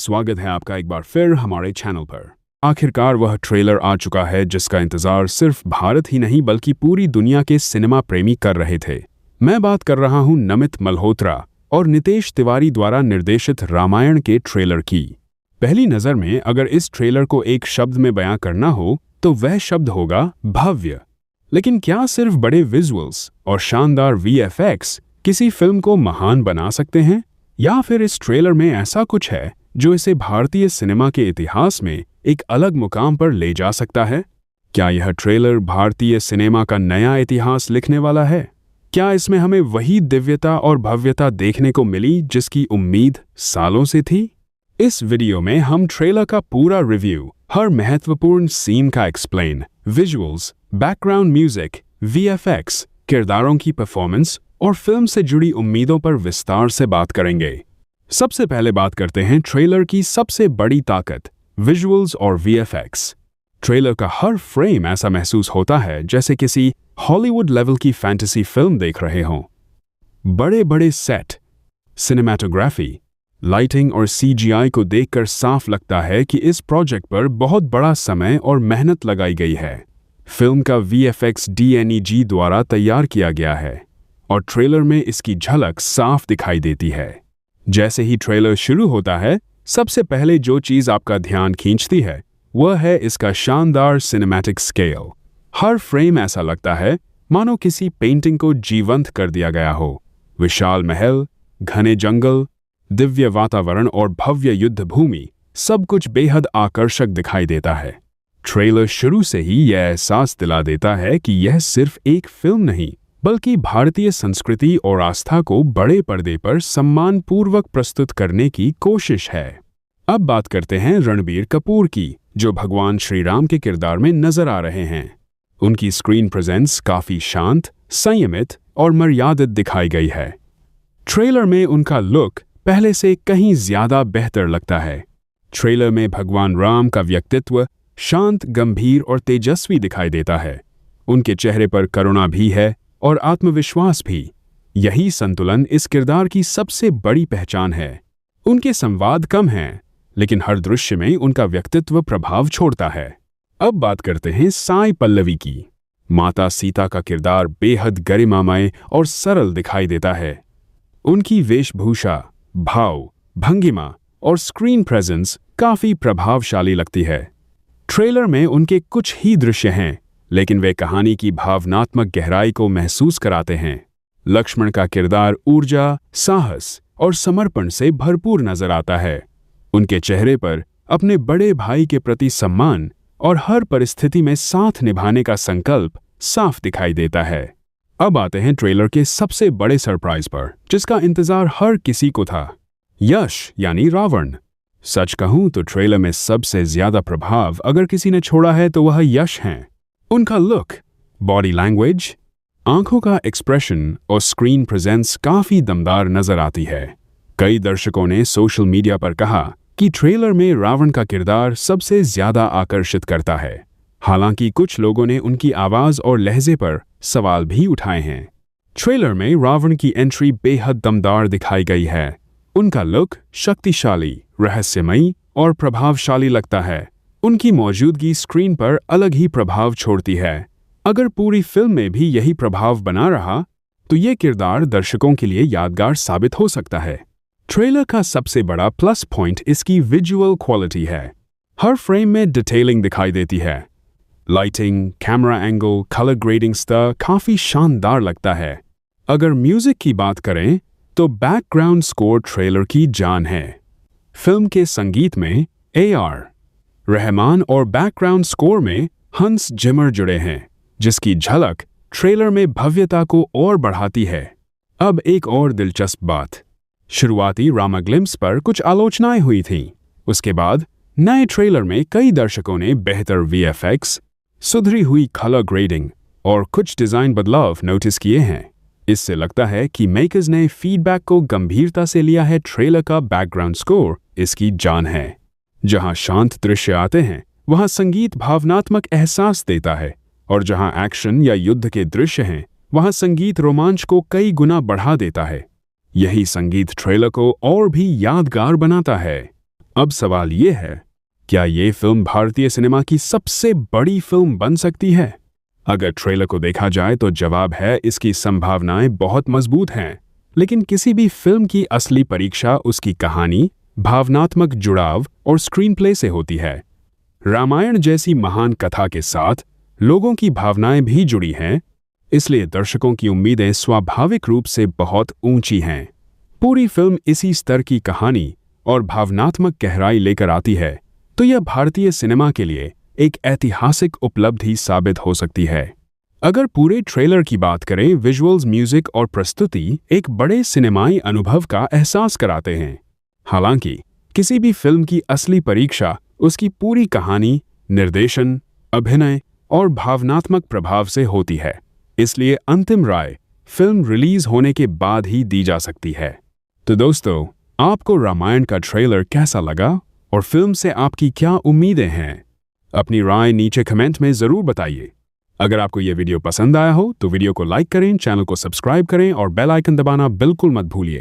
स्वागत है आपका एक बार फिर हमारे चैनल पर। आखिरकार वह ट्रेलर आ चुका है जिसका इंतजार सिर्फ भारत ही नहीं बल्कि पूरी दुनिया के सिनेमा प्रेमी कर रहे थे। मैं बात कर रहा हूं नमित मल्होत्रा और नितेश तिवारी द्वारा निर्देशित रामायण के ट्रेलर की। पहली नज़र में अगर इस ट्रेलर को एक शब्द में बयां करना हो तो वह शब्द होगा भव्य। लेकिन क्या सिर्फ बड़े विजुअल्स और शानदार VFX किसी फिल्म को महान बना सकते हैं, या फिर इस ट्रेलर में ऐसा कुछ है जो इसे भारतीय सिनेमा के इतिहास में एक अलग मुकाम पर ले जा सकता है? क्या यह ट्रेलर भारतीय सिनेमा का नया इतिहास लिखने वाला है? क्या इसमें हमें वही दिव्यता और भव्यता देखने को मिली जिसकी उम्मीद सालों से थी? इस वीडियो में हम ट्रेलर का पूरा रिव्यू, हर महत्वपूर्ण सीन का explain, visuals, background music, VFX, किरदारों की परफॉर्मेंस और फिल्म से जुड़ी उम्मीदों पर विस्तार से बात करेंगे। सबसे पहले बात करते हैं ट्रेलर की सबसे बड़ी ताकत, विजुअल्स और VFX। ट्रेलर का हर फ्रेम ऐसा महसूस होता है जैसे किसी हॉलीवुड लेवल की फैंटेसी फिल्म देख रहे हों। बड़े बड़े सेट, सिनेमैटोग्राफी, लाइटिंग और CGI को देखकर साफ लगता है कि इस प्रोजेक्ट पर बहुत बड़ा समय और मेहनत लगाई गई है। फिल्म का VFX DNEG द्वारा तैयार किया गया है और ट्रेलर में इसकी झलक साफ दिखाई देती है। जैसे ही ट्रेलर शुरू होता है, सबसे पहले जो चीज़ आपका ध्यान खींचती है वह है इसका शानदार सिनेमैटिक स्केल। हर फ्रेम ऐसा लगता है मानो किसी पेंटिंग को जीवंत कर दिया गया हो। विशाल महल, घने जंगल, दिव्य वातावरण और भव्य युद्ध भूमि, सब कुछ बेहद आकर्षक दिखाई देता है। ट्रेलर शुरू से ही यह एहसास दिला देता है कि यह सिर्फ एक फिल्म नहीं बल्कि भारतीय संस्कृति और आस्था को बड़े पर्दे पर सम्मानपूर्वक प्रस्तुत करने की कोशिश है। अब बात करते हैं रणबीर कपूर की, जो भगवान श्री राम के किरदार में नजर आ रहे हैं। उनकी स्क्रीन प्रेजेंस काफी शांत, संयमित और मर्यादित दिखाई गई है। ट्रेलर में उनका लुक पहले से कहीं ज्यादा बेहतर लगता है। ट्रेलर में भगवान राम का व्यक्तित्व शांत, गंभीर और तेजस्वी दिखाई देता है। उनके चेहरे पर करुणा भी है और आत्मविश्वास भी। यही संतुलन इस किरदार की सबसे बड़ी पहचान है। उनके संवाद कम हैं, लेकिन हर दृश्य में उनका व्यक्तित्व प्रभाव छोड़ता है। अब बात करते हैं साई पल्लवी की। माता सीता का किरदार बेहद गरिमामय और सरल दिखाई देता है। उनकी वेशभूषा, भाव, भंगिमा और स्क्रीन प्रेजेंस काफी प्रभावशाली लगती है। ट्रेलर में उनके कुछ ही दृश्य हैं, लेकिन वे कहानी की भावनात्मक गहराई को महसूस कराते हैं। लक्ष्मण का किरदार ऊर्जा, साहस और समर्पण से भरपूर नजर आता है। उनके चेहरे पर अपने बड़े भाई के प्रति सम्मान और हर परिस्थिति में साथ निभाने का संकल्प साफ दिखाई देता है। अब आते हैं ट्रेलर के सबसे बड़े सरप्राइज पर, जिसका इंतजार हर किसी को था। यश यानी रावण। सच कहूं तो ट्रेलर में सबसे ज्यादा प्रभाव अगर किसी ने छोड़ा है तो वह यश हैं। उनका लुक, बॉडी लैंग्वेज, आंखों का एक्सप्रेशन और स्क्रीन प्रेजेंस काफी दमदार नजर आती है। कई दर्शकों ने सोशल मीडिया पर कहा कि ट्रेलर में रावण का किरदार सबसे ज्यादा आकर्षित करता है। हालांकि कुछ लोगों ने उनकी आवाज और लहजे पर सवाल भी उठाए हैं। ट्रेलर में रावण की एंट्री बेहद दमदार दिखाई गई है। उनका लुक शक्तिशाली, रहस्यमयी और प्रभावशाली लगता है। उनकी मौजूदगी स्क्रीन पर अलग ही प्रभाव छोड़ती है। अगर पूरी फिल्म में भी यही प्रभाव बना रहा तो ये किरदार दर्शकों के लिए यादगार साबित हो सकता है। ट्रेलर का सबसे बड़ा प्लस पॉइंट इसकी विजुअल क्वालिटी है। हर फ्रेम में डिटेलिंग दिखाई देती है। Lighting, camera angle, colour grading स्तर काफी शानदार लगता है। अगर म्यूजिक की बात करें तो बैकग्राउंड स्कोर ट्रेलर की जान है। फिल्म के संगीत में AR रहमान और बैकग्राउंड स्कोर में हंस जिमर जुड़े हैं, जिसकी झलक ट्रेलर में भव्यता को और बढ़ाती है। अब एक और दिलचस्प बात, शुरुआती रामा ग्लिम्स पर कुछ आलोचनाएं हुई थीं। उसके बाद नए ट्रेलर में कई दर्शकों ने बेहतर VFX, सुधरी हुई कलर ग्रेडिंग और कुछ डिजाइन बदलाव नोटिस किए हैं। इससे लगता है कि मेकर्स ने फीडबैक को गंभीरता से लिया है। ट्रेलर का बैकग्राउंड स्कोर इसकी जान है। जहां शांत दृश्य आते हैं वहां संगीत भावनात्मक एहसास देता है, और जहां एक्शन या युद्ध के दृश्य हैं वहां संगीत रोमांच को कई गुना बढ़ा देता है। यही संगीत ट्रेलर को और भी यादगार बनाता है। अब सवाल ये है, क्या ये फिल्म भारतीय सिनेमा की सबसे बड़ी फिल्म बन सकती है? अगर ट्रेलर को देखा जाए तो जवाब है इसकी संभावनाएं बहुत मजबूत हैं। लेकिन किसी भी फिल्म की असली परीक्षा उसकी कहानी, भावनात्मक जुड़ाव और स्क्रीन प्ले से होती है। रामायण जैसी महान कथा के साथ लोगों की भावनाएं भी जुड़ी हैं, इसलिए दर्शकों की उम्मीदें स्वाभाविक रूप से बहुत ऊंची हैं। पूरी फिल्म इसी स्तर की कहानी और भावनात्मक गहराई लेकर आती है तो यह भारतीय सिनेमा के लिए एक ऐतिहासिक उपलब्धि साबित हो सकती है। अगर पूरे ट्रेलर की बात करें, विजुअल्स, म्यूजिक और प्रस्तुति एक बड़े सिनेमाई अनुभव का एहसास कराते हैं। हालांकि किसी भी फिल्म की असली परीक्षा उसकी पूरी कहानी, निर्देशन, अभिनय और भावनात्मक प्रभाव से होती है, इसलिए अंतिम राय फिल्म रिलीज होने के बाद ही दी जा सकती है। तो दोस्तों, आपको रामायण का ट्रेलर कैसा लगा और फिल्म से आपकी क्या उम्मीदें हैं? अपनी राय नीचे कमेंट में ज़रूर बताइए। अगर आपको यह वीडियो पसंद आया हो तो वीडियो को लाइक करें, चैनल को सब्सक्राइब करें और बेल आइकन दबाना बिल्कुल मत भूलिए।